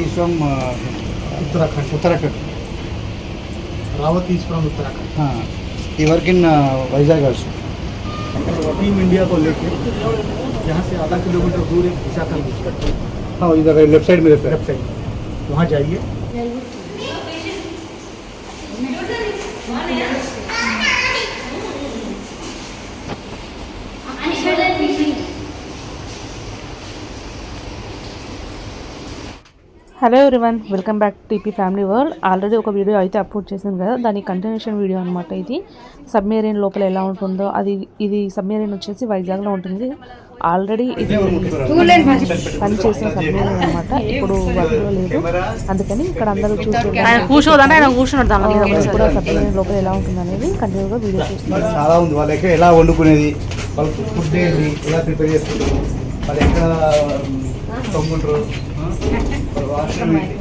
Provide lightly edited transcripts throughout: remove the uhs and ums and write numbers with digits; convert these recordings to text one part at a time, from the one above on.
Is from Uttarakhand Rawat is from Uttarakhand. हाँ, ये work in Vizag also. Team India को लेके यहाँ से आधा किलोमीटर दूर एक विशाखापट्टनम, हाँ इधर लेफ्ट साइड में रहता है। लेफ्ट साइड, वहाँ जाइए। Hello everyone, welcome back to TP family world. Already ఒక వీడియో అయితే అప్లోడ్ చేసింది కదా, దాని కంటిన్యూషన్ వీడియో అనమాట ఇది. సబ్మెరీన్ లోపల ఎలా ఉంటుందో ఇది సబ్మెరీన్ వచ్చేసి వైజాగ్లో ఉంటుంది. ఆల్రెడీ ఇది పని చేసిన సబ్మెరీన్ అనమాట. ఇప్పుడు వర్క్లో లేదు, అందుకని ఇక్కడ అందరూ కూడా సబ్మెరీన్ లోపల ఎలా ఉంటుంది అనేది కంటిన్యూగా వీడియో చేస్తున్నారు. చాలా ఉంది వాళ్ళ ఎక్కడ ఎలా వండుకునేది, వాళ్ళు ఫుడ్ ఏంటి, ఎలా ప్రిపేర్ చేసుకుంటారు, వాళ్ళు ఎక్కడ తొమ్ముంటారు, వాష్రూమ్ ఏంటి,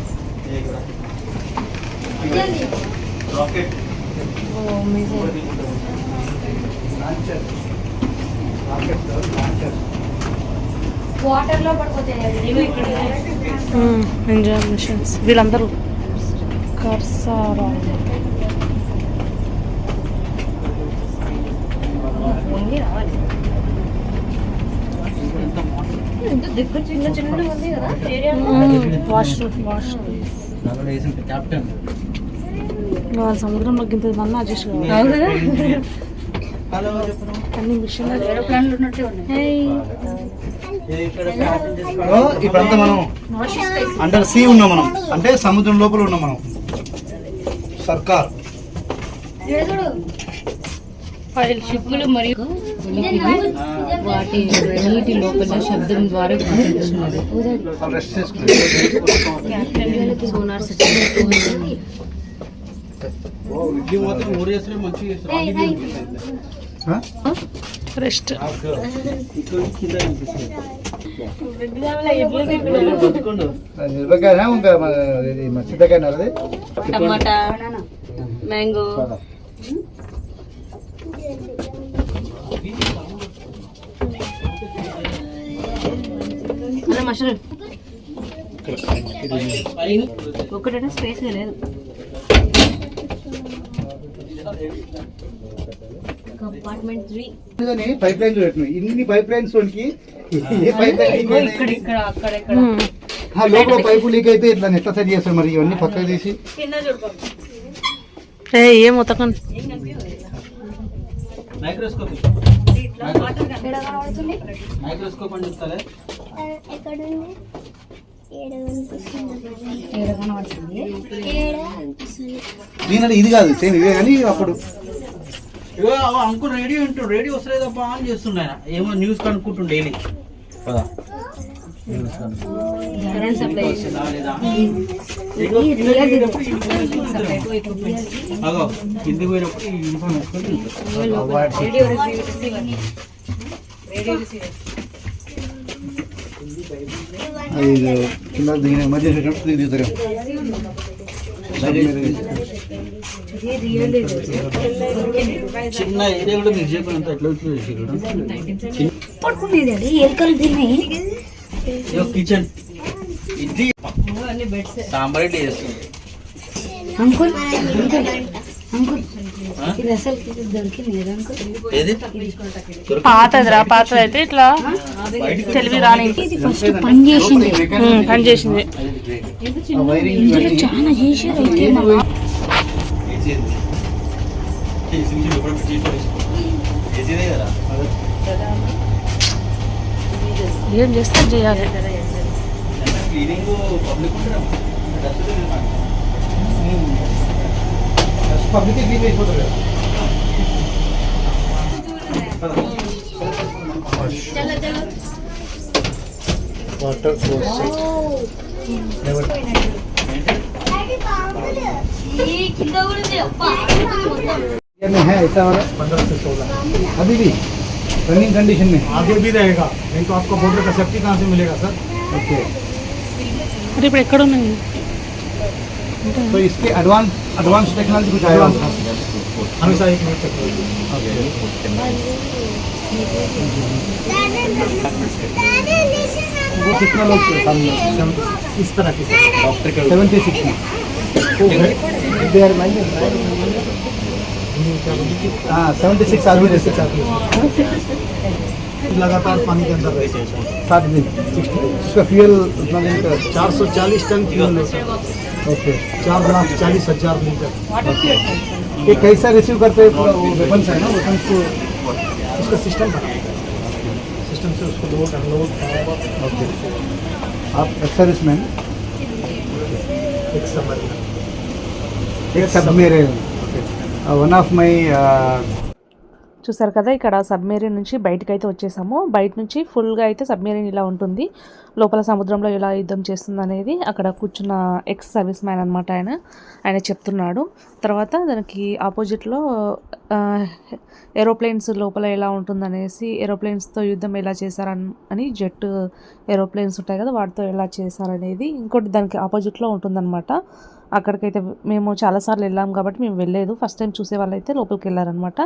రాకెట్ వాటర్ లో పడిపోతాయి ఎంజాయ్ మిషన్స్. వీళ్ళందరూ కర్సారా దగ్గర చిన్న చిన్న ఉంది కదా कैप्टन సముద్రంలో గింత మన్నా అడ్జస్ట్ అన్ని మిషన్ ఏరోప్లేన్లు ఉన్నట్టే ఉన్నాయి. ఇప్పుడంతా మనం అండర్ సీ ఉన్నాం, మనం అంటే సముద్రం లోపల ఉన్నాం మనం. సర్కార్ ఫైల్ షిప్పులు మరియు వాటి నీటి లోపల శబ్దం ద్వారా గుర్తిస్తున్నది. సోనార్ రెస్ట్ మిరపకాయ మర్చిపోయి టమాటా, మ్యాంగో, మష్రూమ్. ఒకటే స్పేస్ లేదు. కంపార్ట్మెంట్ 3 పైప్ లైన్ చూడండి, ఇన్ని పైప్ లైన్స్ లోకి ఏ పైప్ లైన్ ఇక్కడ అక్కడ లోపల పైపు లీక్ అయితే ఇట్లా ఎట్లా సెట్ చేస్తారు మరి? ఇవన్నీ పక్కకు తీసి ఏం మొత్తం మైక్రోస్కోప్ అని చెప్తారా? దీని ఇది కాదు సేమ్ ఇవే కానీ అప్పుడు అంకుల్ రేడియో వింటాడు, రేడియో వస్తలేదు తప్ప ఆన్ చేస్తుండే ఆయన. ఏమో న్యూస్ కనుక్కుంటుండే డైలీ కదా. కరెంట్ సప్లై అగో కిందికి పోయినప్పుడు ఈ యూనిఫామ్ వేసుకొని రేడియో రిసీవర్ అది కింద దిగిన మధ్య దిగుతారు. చిన్న ఏరియా కూడా మీరు చెప్పినంత ఎట్లా పడుకునేది ఎలుకలు తిన్నాయి. కిచెన్ ఇది సాంబార్ చేస్తుంది. అంకుల్ ఇది అసలు దొరికింది కదా అంకుల్? ఏది పాతదిరా, పాతది అయితే ఇట్లా తెలివి రాని ఇది ఫస్ట్ పని చేసింది. ఇందులో చాలా చేసారు. ఏం చేస్తే చేయాలి. పబ్లిక్ క్లీన్ అయిపోతారు కదా. వాటర్ है ऐसा वाला 15 से 16 अभी भी रनिंग कंडीशन में आगे भी रहेगा। नहीं तो आपको बॉर्डर का सेफ्टी कहाँ से मिलेगा सर? ओके। మరి ఇప్పుడు ఎక్కడ ఉన్నాయి? तो इसके एडवांस टेक्नोलॉजी कुछ आया हमेशा 1 मिनट तक। वो कितना लोग हम इस तरह की डॉक्टर के 76 में दे आर माइंड हाँ 76 आदमी रहते लगातार पानी के अंदर रहते हैं 7 दिन उसका फ्यूल उतना दिन का 440 टन फ्यूल ओके 4,40,000 लीटर। ये कैसा रिसीव करते हैं पूरा वो वेपन्स है ना वेपन्स को उसका सिस्टम बना है। सिस्टम से उसको लोड अनलोड ओके आप एक्स सर्विसमैन एक समझ एक सबमेरीन वन ऑफ मై చూసారు కదా ఇక్కడ సబ్మెరీన్ నుంచి బయటకు అయితే వచ్చేసాము. బయట నుంచి ఫుల్గా అయితే సబ్మెరీన్ ఇలా ఉంటుంది, లోపల సముద్రంలో ఎలా యుద్ధం చేస్తుంది అనేది అక్కడ కూర్చున్న ఎక్స్ సర్వీస్ మ్యాన్ అనమాట ఆయన చెప్తున్నాడు. తర్వాత దానికి ఆపోజిట్లో ఏరోప్లేన్స్ లోపల ఎలా ఉంటుందనేసి, ఏరోప్లేన్స్తో యుద్ధం ఎలా చేశారని జెట్ ఏరోప్లేన్స్ ఉంటాయి కదా వాటితో ఎలా చేశారనేది ఇంకోటి దానికి ఆపోజిట్లో ఉంటుందన్నమాట. అక్కడికైతే మేము చాలాసార్లు వెళ్ళాం కాబట్టి మేము వెళ్ళలేదు, ఫస్ట్ టైం చూసే వాళ్ళు అయితే లోపలికి వెళ్ళారనమాట.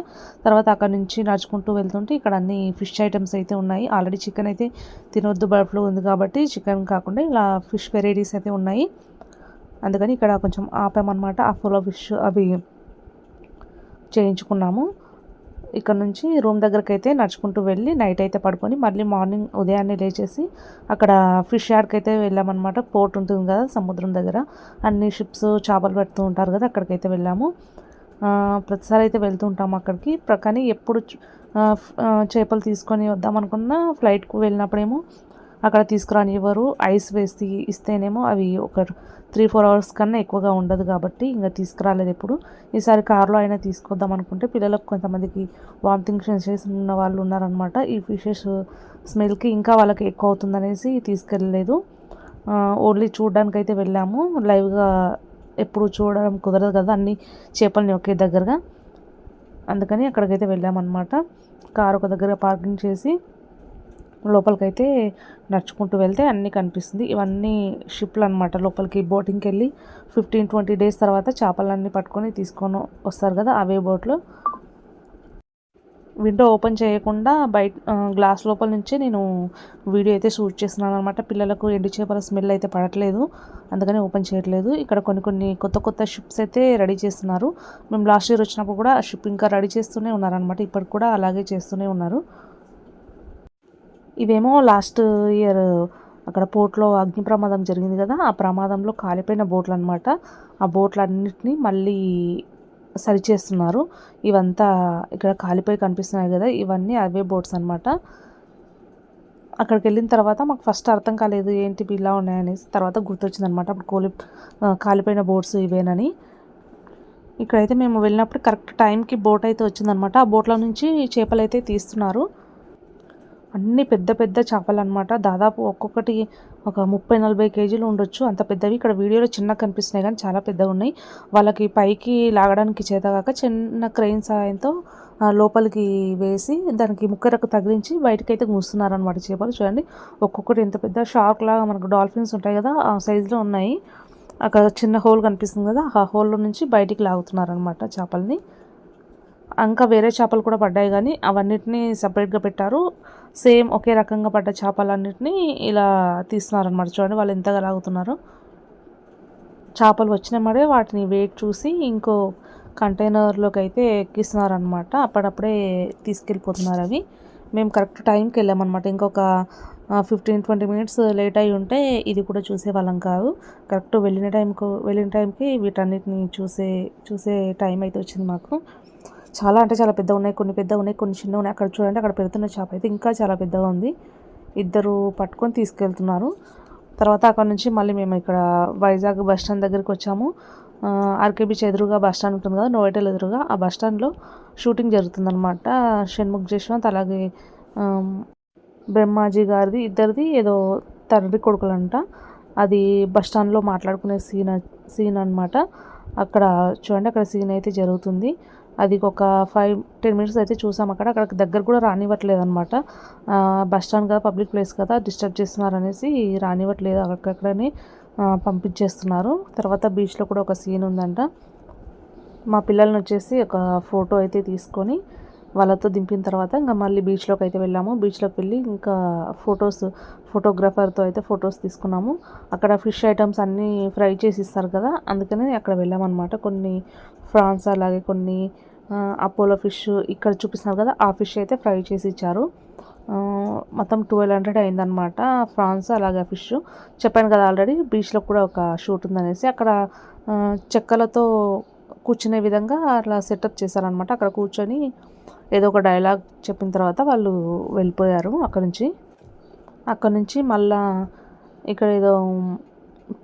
తర్వాత అక్కడ నుంచి నడుచుకుంటూ వెళ్తుంటే ఇక్కడ అన్ని ఫిష్ ఐటమ్స్ అయితే ఉన్నాయి. ఆల్రెడీ చికెన్ అయితే తినొద్దు, బర్డ్ ఫ్లూ ఉంది కాబట్టి చికెన్ కాకుండా ఇలా ఫిష్ వెరైటీస్ అయితే ఉన్నాయి. అందుకని ఇక్కడ కొంచెం ఆపామన్నమాట. ఆ ఫుల్ ఫిష్ అవి చేయించుకున్నాము. ఇక్కడ నుంచి రూమ్ దగ్గరికి అయితే నడుచుకుంటూ వెళ్ళి నైట్ అయితే పడుకొని మళ్ళీ మార్నింగ్ ఉదయాన్నే లేచేసి అక్కడ ఫిష్ యార్డ్కి అయితే వెళ్ళామన్నమాట. పోర్ట్ ఉంటుంది కదా సముద్రం దగ్గర, అన్ని షిప్స్ చేపలు పెడుతూ ఉంటారు కదా, అక్కడికైతే వెళ్ళాము. ప్రతిసారి అయితే వెళ్తూ ఉంటాము అక్కడికి. కానీ ఎప్పుడు చేపలు తీసుకొని వద్దామనుకున్న ఫ్లైట్కు వెళ్ళినప్పుడేమో అక్కడ తీసుకురానివ్వరు. ఐస్ వేసి ఇస్తేనేమో అవి ఒక 3-4 అవర్స్ కన్నా ఎక్కువగా ఉండదు కాబట్టి ఇంకా తీసుకురాలేదు ఎప్పుడు. ఈసారి కార్లో అయినా తీసుకొద్దాం అనుకుంటే పిల్లలకు కొంతమందికి వామిటింగ్ సెన్సేషన్ ఉన్న వాళ్ళు ఉన్నారనమాట. ఈ ఫిషెస్ స్మెల్కి ఇంకా వాళ్ళకి ఎక్కువ అవుతుందనేసి తీసుకెళ్ళలేదు. ఓన్లీ చూడడానికి అయితే వెళ్ళాము. లైవ్గా ఎప్పుడు చూడడం కుదరదు కదా అన్ని చేపల్ని ఒకే దగ్గరగా, అందుకని అక్కడికైతే వెళ్ళామన్నమాట. కారు ఒక దగ్గర పార్కింగ్ చేసి లోపలికైతే నడుచుకుంటూ వెళ్తే అన్నీ కనిపిస్తుంది. ఇవన్నీ షిప్లు అనమాట. లోపలికి బోటింగ్కి వెళ్ళి 15-20 డేస్ తర్వాత చేపలన్నీ పట్టుకొని తీసుకొని వస్తారు కదా, అవే బోట్లు. విండో ఓపెన్ చేయకుండా బయట గ్లాస్ లోపల నుంచే నేను వీడియో అయితే షూట్ చేస్తున్నాను అనమాట. పిల్లలకు ఎండు చేపల స్మెల్ అయితే పడట్లేదు, అందుకని ఓపెన్ చేయట్లేదు. ఇక్కడ కొన్ని కొత్త షిప్స్ అయితే రెడీ చేస్తున్నారు. మేము లాస్ట్ ఇయర్ వచ్చినప్పుడు కూడా ఆ షిప్ ఇంకా రెడీ చేస్తూనే ఉన్నారనమాట. ఇప్పటికి కూడా అలాగే చేస్తూనే ఉన్నారు. ఇవేమో లాస్ట్ ఇయర్ అక్కడ పోర్ట్లో అగ్ని ప్రమాదం జరిగింది కదా, ఆ ప్రమాదంలో కాలిపోయిన బోట్లు అనమాట. ఆ బోట్లన్నిటినీ మళ్ళీ సరిచేస్తున్నారు. ఇవంతా ఇక్కడ కాలిపోయి కనిపిస్తున్నాయి కదా, ఇవన్నీ అవే బోట్స్ అనమాట. అక్కడికి వెళ్ళిన తర్వాత మాకు ఫస్ట్ అర్థం కాలేదు ఏంటి ఇలా ఉన్నాయనేసి, తర్వాత గుర్తొచ్చిందనమాట అప్పుడు కాలిపోయిన బోట్స్ ఇవేనని. ఇక్కడైతే మేము వెళ్ళినప్పుడు కరెక్ట్ టైంకి బోట్ అయితే వచ్చిందనమాట. ఆ బోట్ల నుంచి చేపలు అయితే తీస్తున్నారు. అన్నీ పెద్ద చేపలు అనమాట. దాదాపు ఒక్కొక్కటి ఒక 30-40 కేజీలు ఉండొచ్చు, అంత పెద్దవి. ఇక్కడ వీడియోలో చిన్నగా కనిపిస్తున్నాయి కానీ చాలా పెద్దగా ఉన్నాయి. వాళ్ళకి పైకి లాగడానికి చేతగాక చిన్న క్రెయిన్ సహాయంతో లోపలికి వేసి దానికి ముక్కరకు తగిలించి బయటకు అయితే మూస్తున్నారనమాట చేపలు. చూడండి ఒక్కొక్కటి ఎంత పెద్ద షార్క్ లాగా మనకు డాల్ఫిన్స్ ఉంటాయి కదా ఆ సైజులో ఉన్నాయి. అక్కడ చిన్న హోల్ కనిపిస్తుంది కదా, ఆ హోల్లో నుంచి బయటికి లాగుతున్నారనమాట చేపల్ని. ఇంకా వేరే చేపలు కూడా పడ్డాయి కానీ అవన్నిటిని సపరేట్గా పెట్టారు. సేమ్ ఒకే రకంగా పడ్డ చేపలన్నిటినీ ఇలా తీస్తున్నారనమాట. చూడండి వాళ్ళు ఎంతగా లాగుతున్నారో. చేపలు వచ్చినప్పుడే వాటిని వెయిట్ చూసి ఇంకో కంటైనర్లోకి అయితే ఎక్కిస్తున్నారనమాట. అప్పుడప్పుడే తీసుకెళ్ళిపోతున్నారు అవి. మేము కరెక్ట్ టైంకి వెళ్ళామన్నమాట. ఇంకొక 15-20 మినిట్స్ లేట్ అయి ఉంటే ఇది కూడా చూసేవాళ్ళం కాదు. కరెక్ట్ వెళ్ళిన టైంకి వీటన్నిటిని చూసే టైం అయితే వచ్చింది మాకు. చాలా అంటే చాలా పెద్దగా ఉన్నాయి, కొన్ని పెద్దగా ఉన్నాయి, కొన్ని చిన్నగా ఉన్నాయి. అక్కడ చూడండి అక్కడ పెడుతున్న చేప అయితే ఇంకా చాలా పెద్దగా ఉంది. ఇద్దరు పట్టుకొని తీసుకెళ్తున్నారు. తర్వాత అక్కడ నుంచి మళ్ళీ మేము ఇక్కడ వైజాగ్ బస్ స్టాండ్ దగ్గరికి వచ్చాము. ఆర్కే బీచ్ ఎదురుగా బస్ స్టాండ్ ఉంటుంది కదా, నోవెటల్ ఎదురుగా, ఆ బస్ స్టాండ్లో షూటింగ్ జరుగుతుందనమాట. షణ్ముఖ్ జశ్వంత్ అలాగే బ్రహ్మాజీ గారిది ఇద్దరిది ఏదో తండ్రి కొడుకులంట. అది బస్ స్టాండ్లో మాట్లాడుకునే సీన్ అనమాట. అక్కడ చూడండి అక్కడ సీన్ అయితే జరుగుతుంది. అది ఒక 5-10 మినిట్స్ అయితే చూసాం. అక్కడికి దగ్గర కూడా రానివ్వట్లేదు అనమాట. బస్ స్టాండ్ కదా, పబ్లిక్ ప్లేస్ కదా, డిస్టర్బ్ చేస్తున్నారు అనేసి రానివ్వట్లేదు, అక్కడనే పంపించేస్తున్నారు. తర్వాత బీచ్లో కూడా ఒక సీన్ ఉందంట. మా పిల్లల్ని వచ్చేసి ఒక ఫోటో అయితే తీసుకొని వాళ్ళతో దింపిన తర్వాత ఇంకా మళ్ళీ బీచ్లోకి అయితే వెళ్ళాము. బీచ్లోకి వెళ్ళి ఇంకా ఫోటోగ్రాఫర్తో అయితే ఫొటోస్ తీసుకున్నాము. అక్కడ ఫిష్ ఐటమ్స్ అన్నీ ఫ్రై చేసి ఇస్తారు కదా, అందుకని అక్కడ వెళ్ళామన్నమాట. కొన్ని ఫ్రాన్స్ అలాగే కొన్ని అపోలో ఫిష్ ఇక్కడ చూపిస్తున్నారు కదా, ఆ ఫిష్ అయితే ఫ్రై చేసి ఇచ్చారు. మొత్తం 1200 అయిందనమాట ఫ్రాన్స్ అలాగే ఫిష్. చెప్పాను కదా ఆల్రెడీ బీచ్లో కూడా ఒక షూట్ ఉందనేసి, అక్కడ చెక్కలతో కూర్చునే విధంగా అట్లా సెటప్ చేశారనమాట. అక్కడ కూర్చొని ఏదో ఒక డైలాగ్ చెప్పిన తర్వాత వాళ్ళు వెళ్ళిపోయారు అక్కడ నుంచి మళ్ళా ఇక్కడ ఏదో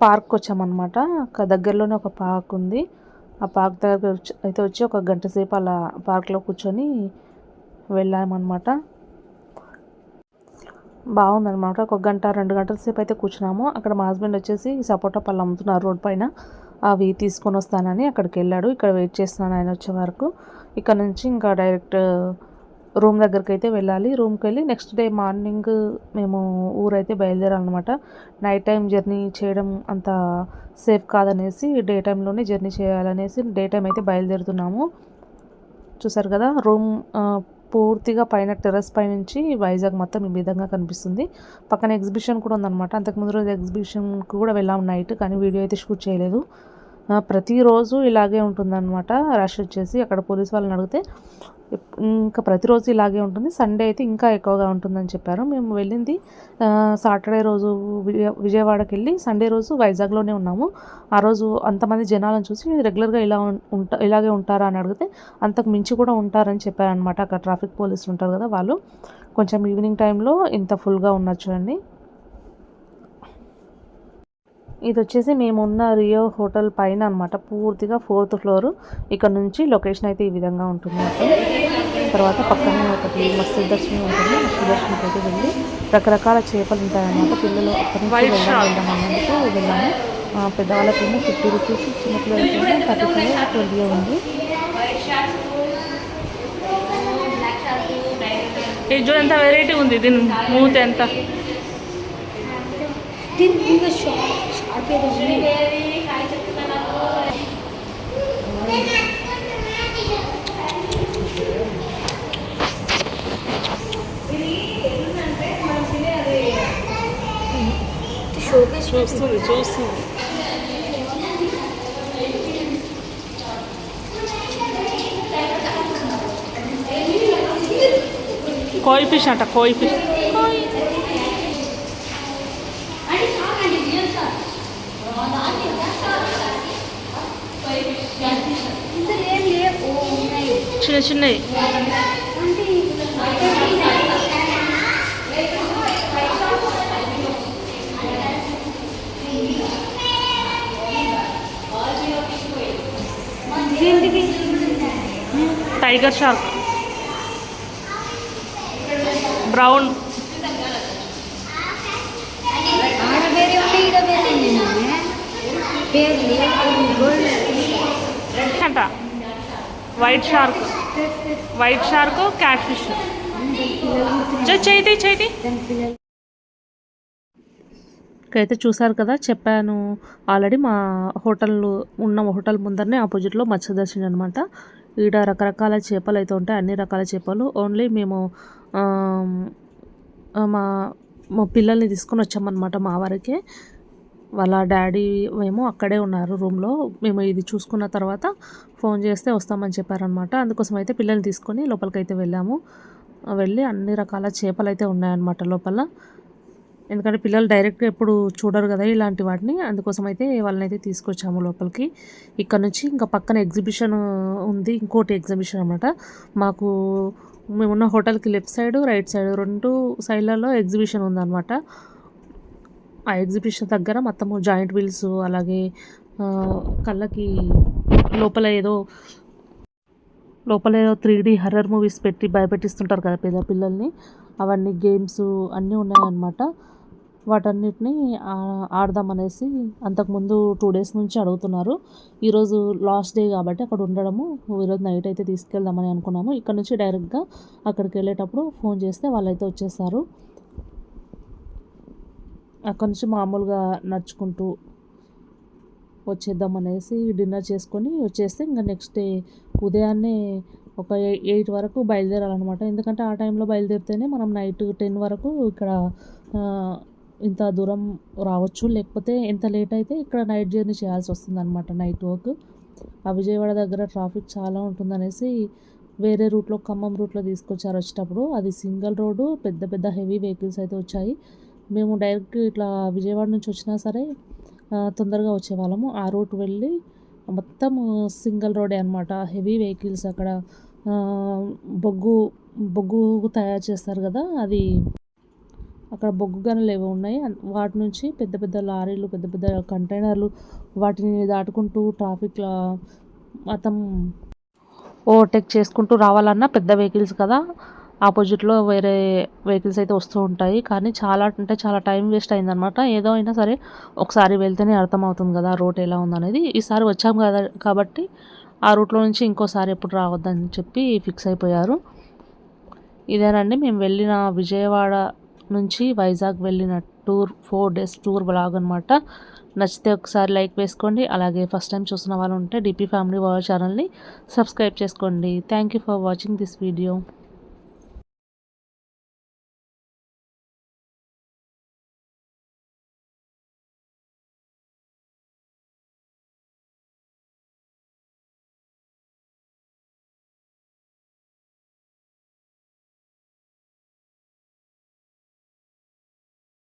పార్క్ వచ్చామన్నమాట. అక్కడ దగ్గరలోనే ఒక పార్క్ ఉంది. ఆ పార్క్ దగ్గర అయితే వచ్చి ఒక గంట సేపు అలా పార్క్లో కూర్చొని వెళ్ళామన్నమాట. బాగుందన్నమాట. ఒక గంట 2 గంటల సేపు అయితే కూర్చున్నాము. అక్కడ మా హస్బెండ్ వచ్చేసి సపోటా పళ్ళు అమ్ముతున్నారు రోడ్ పైన, అవి తీసుకొని వస్తానని అక్కడికి వెళ్ళాడు. ఇక్కడ వెయిట్ చేస్తున్నాను ఆయన వచ్చే వరకు. ఇక్కడ నుంచి ఇంకా డైరెక్ట్ రూమ్ దగ్గరికి అయితే వెళ్ళాలి. రూమ్కి వెళ్ళి నెక్స్ట్ డే మార్నింగ్ మేము ఊరైతే బయలుదేరాలన్నమాట. నైట్ టైం జర్నీ చేయడం అంత సేఫ్ కాదనేసి డే టైంలోనే జర్నీ చేయాలనేసి డే టైం అయితే బయలుదేరుతున్నాము. చూసారు కదా రూమ్ పూర్తిగా పైన టెర్రస్ పై నుంచి వైజాగ్ మొత్తం ఈ విధంగా కనిపిస్తుంది. పక్కన ఎగ్జిబిషన్ కూడా ఉందన్నమాట. అంతకుముందు రోజు ఎగ్జిబిషన్కి కూడా వెళ్ళాము నైట్, కానీ వీడియో అయితే షూట్ చేయలేదు. ప్రతిరోజు ఇలాగే ఉంటుందన్నమాట. రష్ వచ్చేసి అక్కడ పోలీస్ వాళ్ళని అడిగితే ఇంకా ప్రతిరోజు ఇలాగే ఉంటుంది, సండే అయితే ఇంకా ఎక్కువగా ఉంటుందని చెప్పారు. మేము వెళ్ళింది సాటర్డే రోజు విజయవాడకి వెళ్ళి సండే రోజు వైజాగ్లోనే ఉన్నాము. ఆ రోజు అంతమంది జనాలను చూసి రెగ్యులర్గా ఇలాగే ఉంటారా అని అడిగితే అంతకు మించి కూడా ఉంటారని చెప్పారనమాట. అక్కడ ట్రాఫిక్ పోలీసులు ఉంటారు కదా, వాళ్ళు కొంచెం ఈవినింగ్ టైంలో ఇంత ఫుల్గా ఉన్నారు చూడండి. ఇది వచ్చేసి మేమున్న రియో హోటల్ పైన అనమాట, పూర్తిగా 4th ఫ్లోర్. ఇక్కడ నుంచి లొకేషన్ అయితే ఈ విధంగా ఉంటుంది. తర్వాత పక్కనే ఒకటి మస్తు దర్శనం ఉంటుంది. మస్తు దర్శనంకి అయితే వెళ్ళి రకరకాల చేపలు ఉంటాయన్నమాట. పిల్లలు అక్కడి నుంచి వెళ్దామన్నందుకు వెళ్ళాము. పెద్దవాళ్ళకేమో 50 రూపీస్, చిన్నపిల్లలకేమో 35 20 ఉంది. ఇది ఎంత వెరైటీ ఉంది, దీని మూత ఎంత చూస్తుంది. కోయి ఫిష్ అంట, కోయి ఫిష్. చిన్న చిన్నవి టైగర్ షార్క్, బ్రౌన్. అంట వైట్ షార్క్, క్యాట్ ఫిష్. చేతి అయితే చూసారు కదా, చెప్పాను ఆల్రెడీ. మా హోటల్ ముందరనే ఆపోజిట్లో మత్స్యదర్శిని అనమాట. ఈడ రకరకాల చేపలు అయితే ఉంటాయి, అన్ని రకాల చేపలు. ఓన్లీ మేము మా పిల్లల్ని తీసుకొని వచ్చామన్నమాట. మా వారికి వాళ్ళ డాడీ ఏమో అక్కడే ఉన్నారు రూమ్లో. మేము ఇది చూసుకున్న తర్వాత ఫోన్ చేస్తే వస్తామని చెప్పారనమాట. అందుకోసం అయితే పిల్లల్ని తీసుకొని లోపలికి అయితే వెళ్ళి అన్ని రకాల చేపలు అయితే ఉన్నాయన్నమాట లోపల. ఎందుకంటే పిల్లలు డైరెక్ట్గా ఎప్పుడు చూడరు కదా ఇలాంటి వాటిని, అందుకోసం అయితే వాళ్ళనైతే తీసుకొచ్చాము లోపలికి. ఇక్కడ నుంచి ఇంకా పక్కన ఎగ్జిబిషన్ ఉంది, ఇంకోటి ఎగ్జిబిషన్ అనమాట. మేమున్న హోటల్కి లెఫ్ట్ సైడ్ రైట్ సైడ్ 2 సైడ్లలో ఎగ్జిబిషన్ ఉందన్నమాట. ఆ ఎగ్జిబిషన్ దగ్గర మొత్తము జాయింట్ వీల్స్, అలాగే కళ్ళకి లోపల ఏదో 3D హర్రర్ మూవీస్ పెట్టి భయపెట్టిస్తుంటారు కదా పిల్లల్ని, అవన్నీ గేమ్స్ అన్నీ ఉన్నాయన్నమాట. వాటన్నిటిని ఆడదామనేసి అంతకుముందు 2 days నుంచి అడుగుతున్నారు. ఈరోజు లాస్ట్ డే కాబట్టి అక్కడ ఉండడము, ఈరోజు నైట్ అయితే తీసుకెళ్దామని అనుకున్నాము. ఇక్కడ నుంచి డైరెక్ట్గా అక్కడికి వెళ్ళేటప్పుడు ఫోన్ చేస్తే వాళ్ళైతే వచ్చేస్తారు. అక్కడ నుంచి మామూలుగా నడుచుకుంటూ వచ్చేద్దామనేసి డిన్నర్ చేసుకొని వచ్చేస్తే ఇంకా నెక్స్ట్ డే ఉదయాన్నే ఒక 8 వరకు బయలుదేరాలన్నమాట. ఎందుకంటే ఆ టైంలో బయలుదేరితేనే మనం నైట్ 10 వరకు ఇక్కడ ఇంత దూరం రావచ్చు. లేకపోతే ఎంత లేట్ అయితే ఇక్కడ నైట్ జర్నీ చేయాల్సి వస్తుందన్నమాట, నైట్ వర్క్. ఆ విజయవాడ దగ్గర ట్రాఫిక్ చాలా ఉంటుందనేసి వేరే రూట్లో, ఖమ్మం రూట్లో తీసుకొచ్చారు వచ్చేటప్పుడు. అది సింగిల్ రోడ్డు, పెద్ద పెద్ద హెవీ వెహికల్స్ అయితే వచ్చాయి. మేము డైరెక్ట్ ఇట్లా విజయవాడ నుంచి వచ్చినా సరే తొందరగా వచ్చేవాళ్ళము. ఆ రూట్ వెళ్ళి మొత్తం సింగిల్ రోడే అనమాట. హెవీ వెహికల్స్ అక్కడ బొగ్గు తయారు చేస్తారు కదా, అది అక్కడ బొగ్గు గనులు ఏవో ఉన్నాయి. వాటి నుంచి పెద్ద పెద్ద లారీలు, పెద్ద పెద్ద కంటైనర్లు వాటిని దాటుకుంటూ ట్రాఫిక్లో మొత్తం ఓవర్టేక్ చేసుకుంటూ రావాలన్నా పెద్ద వెహికల్స్ కదా, ఆపోజిట్లో వేరే వెహికల్స్ అయితే వస్తూ ఉంటాయి. కానీ చాలా అంటే చాలా టైం వేస్ట్ అయిందనమాట. ఏదో అయినా సరే ఒకసారి వెళ్తేనే అర్థమవుతుంది కదా రోడ్ ఎలా ఉందనేది. ఈసారి వచ్చాం కదా కాబట్టి ఆ రూట్లో నుంచి ఇంకోసారి ఎప్పుడు రావద్దని చెప్పి ఫిక్స్ అయిపోయారు. ఇదేనండి మేము వెళ్ళిన విజయవాడ నుంచి వైజాగ్ వెళ్ళిన టూర్, 4 days టూర్ బ్లాగ్ అనమాట. నచ్చితే ఒకసారి లైక్ వేసుకోండి. అలాగే ఫస్ట్ టైం చూసిన వాళ్ళు ఉంటే డిపి ఫ్యామిలీ వరల్డ్ ఛానల్ని సబ్స్క్రైబ్ చేసుకోండి. Thank you for watching this video.